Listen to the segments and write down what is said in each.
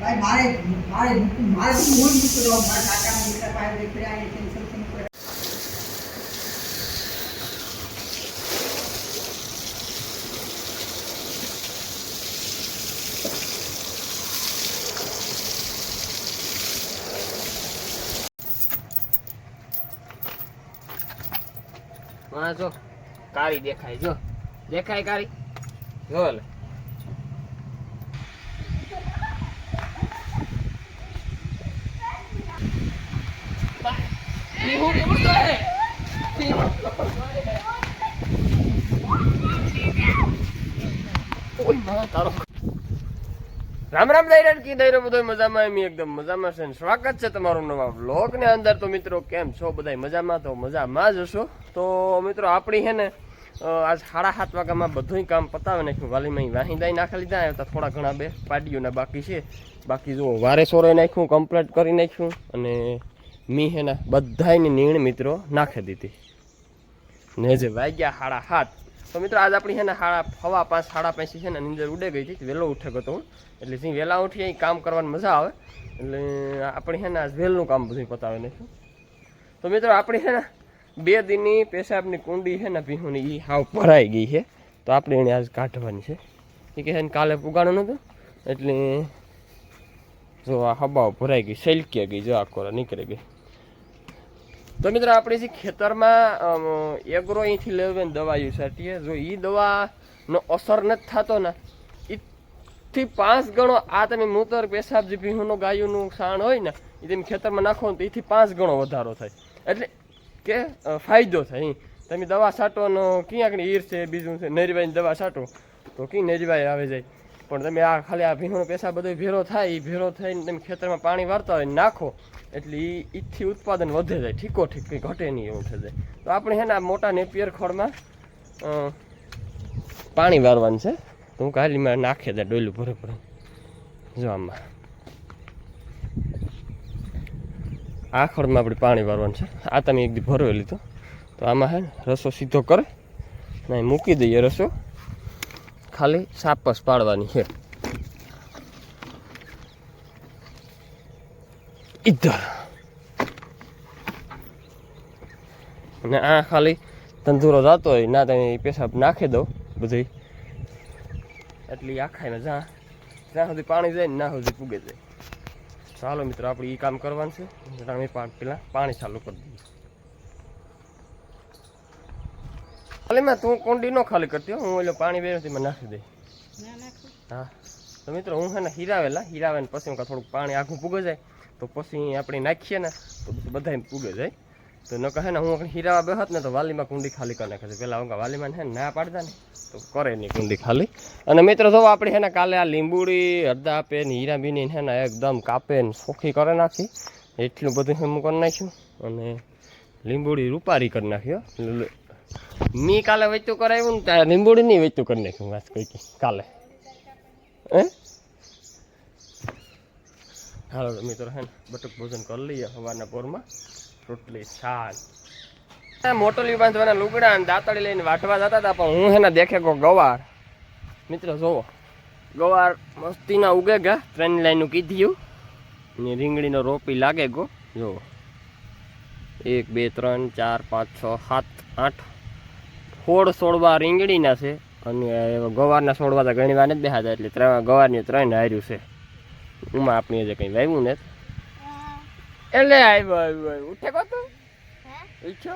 ભાઈ મારે મૂળ મૂકી દો મારા કાકાના દીકરા પાસે દીકરા આવી ટેન્શન કરે હા જો કાળી દેખાય જો દેખાય કાળી જો લે રામ રામ દૈરાન કી દૈરો બધો મજામાં એમ એકદમ મજામાં છે સ્વાગત છે તમારું નવા વ્લોગ ને અંદર તો મિત્રો કેમ છો બધા મજામાં તો મજામાં જ હશો તો મિત્રો આપણી હે ને આજ 7:30 વાગ્યામાં બધું કામ પતાવે નાખ્યું વાલીમાં વાહિંદાઈ નાખી લીધા આવતા થોડા ઘણા બે પાડીઓના બાકી છે બાકી જો વારે સોરે નાખ્યું કમ્પ્લીટ કરી નાખ્યું અને મી હે ને બધાયની નીણ મિત્રો નાખી દીધી ને જે વાગ્યા 7:30 તો મિત્રો આજ આપણી છે ને 5:05 5:30 છે ને નીંદર ઉડે ગઈ હતી વહેલો ઉઠે ગયો હું એટલે જે વહેલા ઉઠી કામ કરવાની મજા આવે એટલે આપણી છે ને આજ વહેલું કામ બધું પતાવી નાખ્યું તો મિત્રો આપણી છે ને 2 દિનની પેશાબની કુંડી છે ને ભીહુની એ હાવ ભરાઈ ગઈ છે તો આપણે એને આજ કાઢવાની છે એ કહે છે કાલે પુગાડું નહોતું એટલે જો આ હબાવ ભરાઈ ગઈ સલકી ગઈ જો આખો નીકળી ગઈ તો મિત્રો આપણે જે ખેતરમાં એગ્રો અહીંથી લેવીને દવાયું છાંટીએ જો એ દવાનો અસર નથી થતો ને એથી 5 ગણો આ તમે મૂતર પેશાબ જે ભીહુનું ગાયુંનું સાણ હોય ને એ તમે ખેતરમાં નાખો ને તો એથી 5 ગણો વધારો થાય એટલે કે ફાયદો થાય તમે દવા છાંટો ને ક્યાંક ઈર છે બીજું છે નરીબાઈની દવા છાંટો તો ક્યાં નરીબાઈ આવે જાય પણ તમે આ ખાલી આ ભીહુનો પેશાબ બધો ભેરો થાય એ ભેરો થઈને તમે ખેતરમાં પાણી વારતા હોય નાખો એટલે ઈથી ઉત્પાદન વધે જાય ઠીકો ઠીક કંઈ ઘટે નહીં એવું થઈ જાય તો આપણે છે ને આ મોટા નેપિયર ખોળમાં પાણી વારવાનું છે તો હું કાલીમાં નાખી દે ડોયલું ભરે ભરે જો આમાં આ ખોળમાં આપણે પાણી વારવાનું છે આ તમે એક દી ભરવે લીધો તો આમાં છે ને રસો સીધો કરે ના મૂકી દઈએ રસો ખાલી સાપસ પાડવાની છે ઇધર અને આ ખાલી તંદુરો જતો હોય ના તમે પેશાબ નાખી દો બધી એટલે આખાઈને જ્યાં સુધી પાણી જાય ને ના સુધી પૂગે જાય ચાલો મિત્રો આપણે એ કામ કરવાનું છે અમે પેલા પાણી ચાલુ કરી દઈએ ખાલીમાં તું કુંડી ન ખાલી કરતી હું એટલે પાણી બેરથી નાખી દઈ હા તો મિત્રો હું છે ને હીરાવે ને પછી થોડુંક પાણી આખું પૂગે જાય તો પછી આપણે નાખીએ ને તો બધા પૂગે જાય તો ન કહે ને હું હીરાવા બેહત ને તો વાલીમાં કુંડી ખાલી કરી નાખે છે પેલા હું વાલીમાં છે ને ના પાડતા ને તો કરે નહીં કુંડી ખાલી અને મિત્રો જો આપણે છે ને કાલે આ લીંબુડી હળદા આપે ને હીરા બીની છે ને એકદમ કાપે ને સોખી કરી નાખી એટલું બધું હું કરી નાખ્યું અને લીંબુડી રૂપારી કરી નાખ્યો મી કાલે વેચતું કરાવ્યું ને ત્યાં લીંબુડી નહીં વેચતું કરી નાખ્યું વાત કોઈ કાલે હે હાલો મિત્રો હે ને બટુક ભોજન કરી લઈએ સવારના પોરમાં રોટલી છાલ મોટલી બાંધવાના લુગડા અને દાંતળી લઈને વાટવા જતા હતા પણ હું હે ને દેખે કો ગવાર મિત્રો જોવો ગવાર મસ્તીના ઉગે ગયા 3 લાઈનનું કીધું ને રીંગણીનો રોપી લાગે ગો જોવો 1 2 3 4 5 6 7 8 4 છોડવા રીંગણીના છે અને ગવારના છોડવા તો ઘણી વાર નથી બેહાતા એટલે ગવારની 3 હાર્યું છે ઉમાં આપણી જે કંઈ વાવ્યું ને એટલે આવ્યો ઉઠે કો તું ઈચ્છો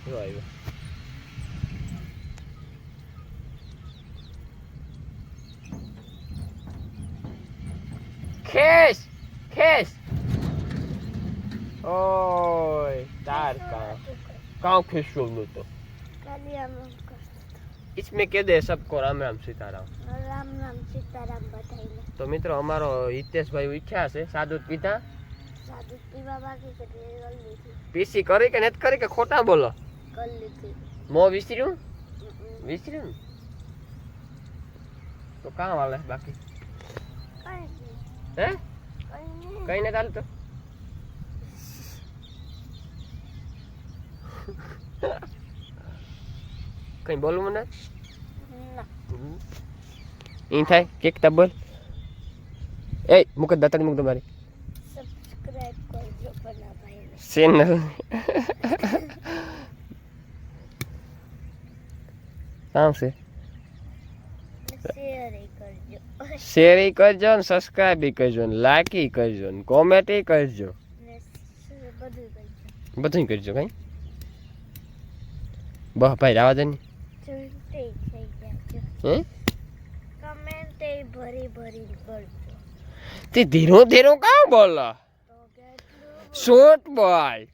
જો આવ્યો ખેસ ખેસ ઓય તાર કાઉ ખેસ્યો લો તો इसमें कह दे सबको राम राम सीताराम राम राम सीताराम बताइए तो मित्रों हमारो हितेश भाई इच्छा से सादूत पीता सादूत पीवा बाकी કેટલી ગલ્લી થી पीसी करे के नत करे के खोटा बोलो ગલ્લી થી मो विसर्યું तो कहां वाले बाकी કઈ हैं કઈ कहीं नहीं डाल तो कहीं बोलूं मने ના ઈ થાય કેક તા બોલ એ મુક દાતાની મુક તમારી સબસ્ક્રાઇબ કરજો પના ભાઈને. ચેનલ કામ છે શેર કરજો. શેર કરજો ને સબસ્ક્રાઇબ કરજો ને લાઈક કરજો ને કોમેન્ટ કરજો ને બધું કરજો. બધું કરજો કઈ બહ ભાઈ રાવા દે ને ચૂંટે થઈ જાજો. હે કમેન્ટ એ ભરી ભરી કરજો. તે ધીરો ધીરો કામ બોલો તો કેટલું શોર્ટ બોય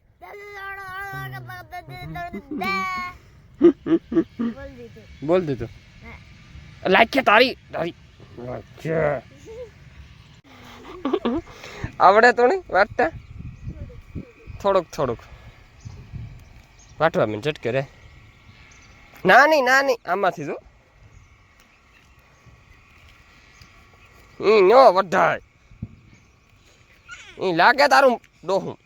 બોલ દીધું. બોલ દે તો લાઈક કે તારી તારી આવડે તો નહીં વાટતા થોડુંક વાટવા મેં ઝટકે રે નાની આમાંથી જો નો વઢાય લાગે તારું ડોહું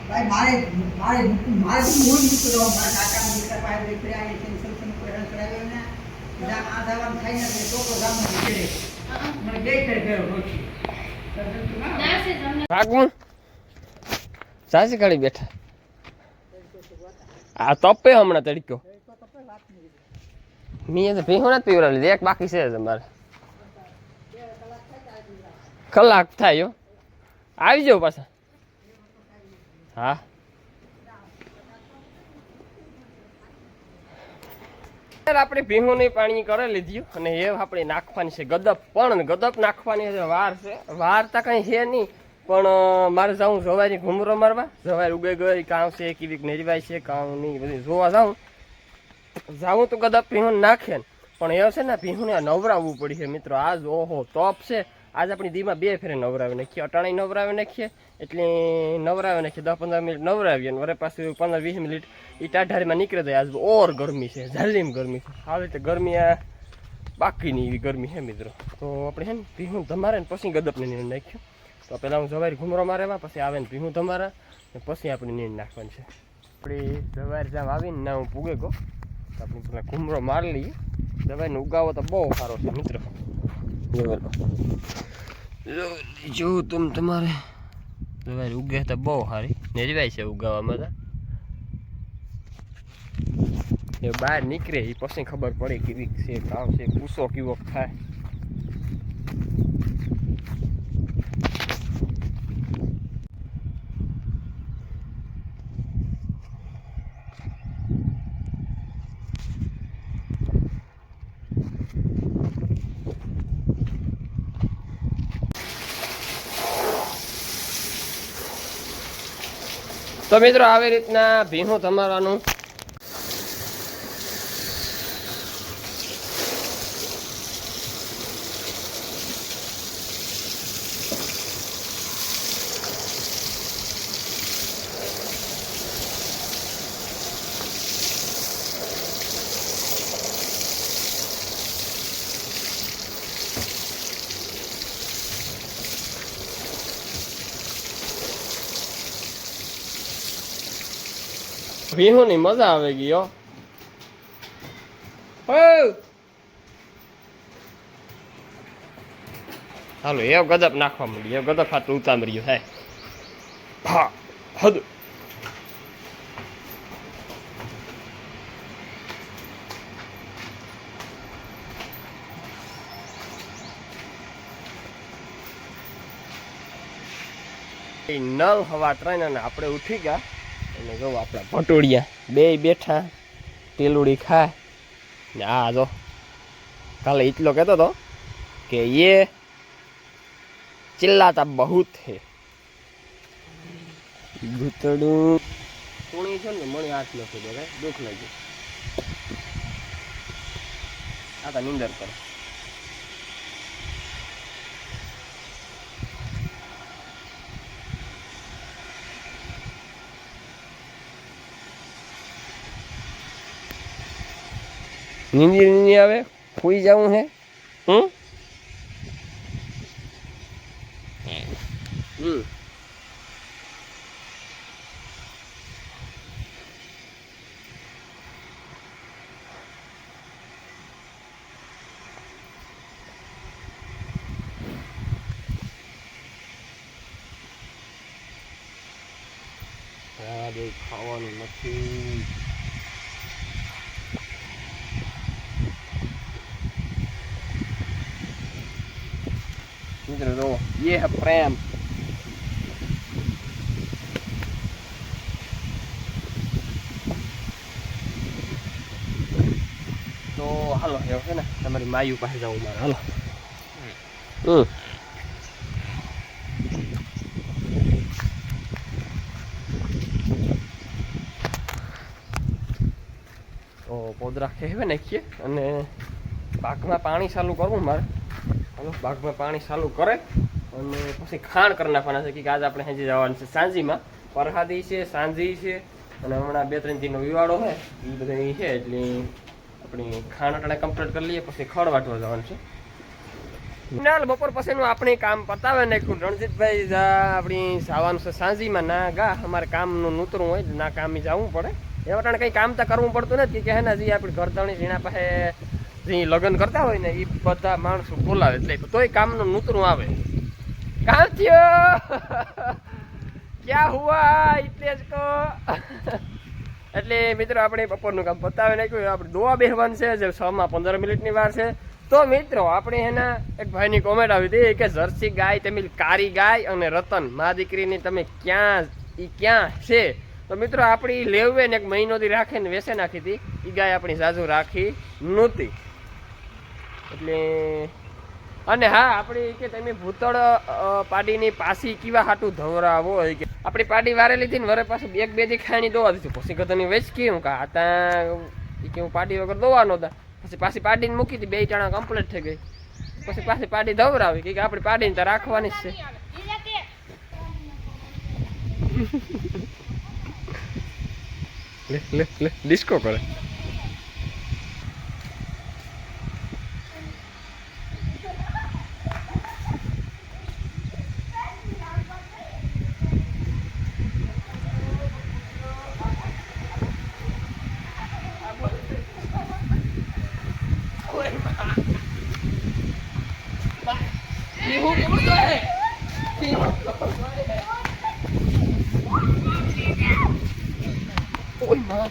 ભાઈ મારે મૂકું મૂળ મૂકતો રહું મારા કાકાના દીકરા પાસે દીકરી આવી કેન્સલ હેરાન કરાવ્યો ને આ દવાનું થાય ને એટલે છોકરો ગામમાં નીકળે મને બે ફેરો રોકી ભાગવું સાસી કાઢી બેઠા આ તપે હમણાં તડક્યો મેં તો ભીહો નથી પીવડાવી લીધી એક બાકી છે તમારે કલાક થાય આવી જાવ પાછા હા આપણે ભીહોની પાણી કરી લીધું અને એ આપણે નાખવાની છે ગદપ પણ ગદપ નાખવાની છે વાર તો કઈ છે નહીં પણ મારે જાઉં જવારી ઘૂમરો મારવા જવારી ઉગે ગઈ કામ છે કેવી નેરવાય છે કામ નહીં બધું જોવા જાઉં તો ગદપ ભીહોને નાખે ને પણ એ છે ને ભીહોને નવરાવવું પડી છે મિત્રો આજ ઓહો ટોપ છે આજ આપણી દીમાં 2 ફેરે નવરાવી નાખીએ અટાણી નવરાવી નાખીએ એટલે નવરાવી નાખીએ 10-15 મિનિટ નવરાવીએ અને વરે પાછું 15-20 મિનિટ એ ટાઢારીમાં નીકળે જાય આજ ઓર ગરમી છે ઝાલીમ ગરમી છે આવી રીતે ગરમી આ બાકીની એવી ગરમી છે મિત્રો તો આપણે છે ને ભીહું ધમારે ને પછી ગદપને નીણ નાખ્યું તો પહેલાં હું જવારી ઘૂમરો મારેવા પછી આવે ને ભીહું ધમારા ને પછી આપણે નીણ નાખવાની છે આપણી જવારી જામ આવીને ના હું પૂગે ગયો તો આપણે પેલા ઘૂમરો મારી લઈએ જવારીને ઉગાવો તો બહુ સારો છે મિત્રો જો તમે તમારે જવારી ઉગે તો બહુ સારી નેરવાય છે ઉગાવામાં તો એ બહાર નીકળે એ પછી ખબર પડે કેવી છે કામ છે કૂસો કેવો થાય તો મિત્રો આવી રીતના ભીહું તમારાનું ભીહું ની મજા આવે ગઈ હો હાલો એ ગદપ નાખવા માંડી એ ગદપ હાથ ઉતામર્યું થાય હા હદ નલ હવા ટ્રેન અને આપણે ઉઠી ગયા અને જો આપણા ભટોડિયા બે બેઠા ટેલુડી ખાય ને આ જો કાલે એટલો કહેતો હતો કે ये चिल्लाता बहुत है ભૂતડું કોણી છે ને મને હાથ નથી દેખાય દુઃખ લાગ્યું આ તો નિંદર કરે નીંદી આવે ખોઈ જવું હે આજે ખાવાનું નથી. મિત્રો જો ये है प्रेम. તો હાલો એવું છે ને તમારી માયુ પાસે જવું મારે. હાલો. તો પોદરા ખેવે નાખીએ અને પાકમાં પાણી ચાલુ કરવું મારે. હાલો બાગમાં પાણી ચાલુ કરે અને પછી ખાણ કરી નાખવાના છે કે આજે આપણે હજી જવાનું છે સાંજીમાં. પરહાદી છે, સાંજી છે અને હમણાં 2-3 દિનનો વિવાળો છે એ બધા છે એટલે આપણી ખાણ અટાણે કમ્પ્લીટ કરી લઈએ પછી ખડ વાટવા જવાનું છે. બપોર પછીનું આપણે કામ પતાવે નાખ્યું. રણજીતભાઈ આપણી જવાનું છે સાંજીમાં. ના ગા અમારે કામનું નૂતરું હોય ના કામ જવું પડે. એ અટાણે કંઈ કામ તો કરવું પડતું નથી કે હે ને હજી આપણી ઘરધણી ઝીણા પાસે જે લગ્ન કરતા હોય ને એ બધા માણસો બોલાવે એટલે તોય કામનું નૂતરું આવે. કામ થયો ક્યાં હુઆ એટલે જ કહો. એટલે મિત્રો આપણે બપોરનું કામ પતાવી નાખ્યું. આપણે દોવા બેહવાનું છે જે 6-15 મિનિટની વાર છે. તો મિત્રો આપણે એના એક ભાઈની કોમેન્ટ આવી હતી કે જર્સી ગાય તમે કારી ગાય અને રતન મા દીકરીની તમે ક્યાં છે. તો મિત્રો આપણી લેવે ને 1 મહિનોથી રાખીને વેસે નાખી હતી. એ ગાય આપણી સાજુ રાખી નહોતી એટલે. અને હા આપણી કે તમે ભૂતળ પાડીની પાસી કેવા હાટું ધવરાવો હોય કે આપણી પાડી વારે લીધી ને વરે પાછું 1-2 દી ખાણી દોવા દીધું. પછી કદાની વેચકી હું કા હતા કે હું પાડી વગર દોવા નહોતા. પછી પાછી પાડીને મૂકી હતી 2 ટાણા કમ્પ્લીટ થઈ ગઈ. પછી પાછી પાડી ધવરાવી કે આપણી પાડીને તો રાખવાની જ છે. લે લે લે ડિસ્કો કરે.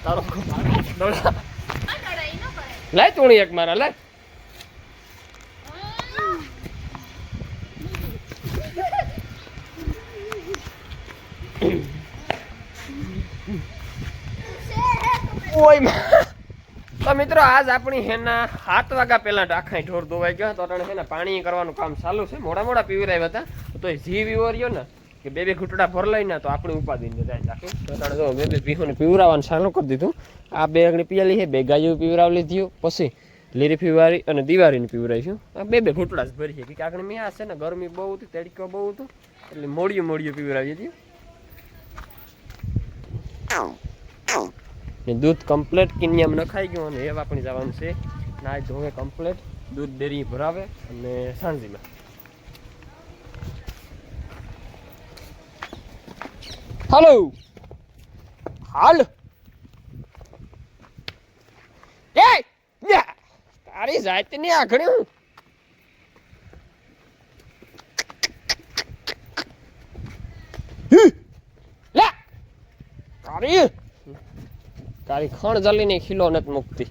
તારો લાય ચોણી એક મારા લાય. તો મિત્રો આજ આપણી હેના 7 વાગ્યા પહેલા આખા ઢોર ધોવાઈ ગયા. તો અટાણે પાણી કરવાનું કામ ચાલુ છે. મોડા પીવરાવ્યા હતા તો જી વિવર્યો ને કે 2 ઘૂંટડા ભર લઈને તો આપણી ઉપાદીને જાય આખી. તો અટાણે જો 2 ભીહોને પીવરાવવાનું ચાલુ કરી દીધું. આ 2 અગણી પીવાલી છે, 2 ગાયો પીવરાવી લીધી. પછી લીરી પીવારી અને દિવાળીને પીવરાવીશું. આ 2 ઘૂંટડા જ ભરી છે કે આગળ મેં આ છે ને ગરમી બહુ હતી, તડકો બહુ હતો એટલે મોડિયું પીવરાવી દીધું. દૂધ કમ્પ્લીટ કિન્યામ નખાઈ ગયું અને એ આપણી જવાનું છે ના ધોવે કમ્પ્લીટ. દૂધ ડેરી ભરાવે અને સાંજીમાં હાલો હાલ તારી જાત ની આઘણી હું તારી ખણ જલીને ખીલો નથી મુકતી.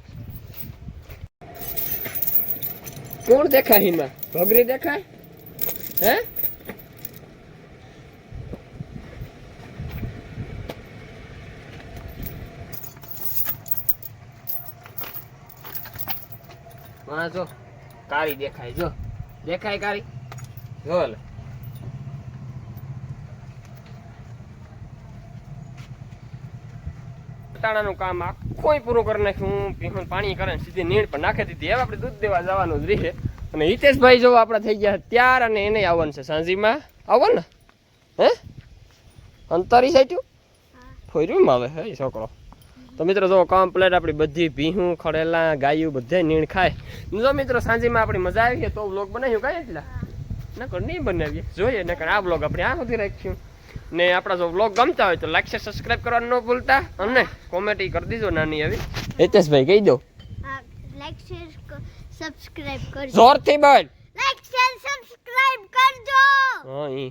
કોણ દેખાય હિમાં? ભગરી દેખાય હે? જો કારી દેખાય. જો દેખાય કારી જો લે. ટાણાનું કામ આખું પૂરું કરી નાખ્યું. પીહું પાણી કરે સીધી નીણ પર નાખી દીધી. હવે આપણે દૂધ દેવા જવાનું જ રહે. અને હિતેશભાઈ જો આપણા થઈ ગયા ત્યાર અને એને આવવાનું છે સાંજીમાં. આવો ને હે અંતરી સાઈટ્યું ફોર્યું આવે હે છોકરો. તો મિત્રો જો કમ્પ્લેટ આપણી બધી ભીહું ખડેલા ગાયું બધા નીણ ખાય. જો મિત્રો સાંજીમાં આપણી મજા આવી તો વ્લોગ બનાવ્યું કાંઈ એટલા નકર નહીં બનાવીએ જોઈએ. નકર આ વ્લોગ આપણે આ સુધી રાખ્યું. ને આપણા જો વ્લોગ ગમતા હોય તો લાઈક શેર સબસ્ક્રાઇબ કરવાનું ન ભૂલતા. અને કોમેન્ટ કરી દીજો નાની આવી. હિતેશભાઈ કહી દો લાઈક શેર સબસ્ક્રાઇબ કરજો. જોરથી બોલ લાઈક શેર સબસ્ક્રાઇબ કરજો. હા ઈ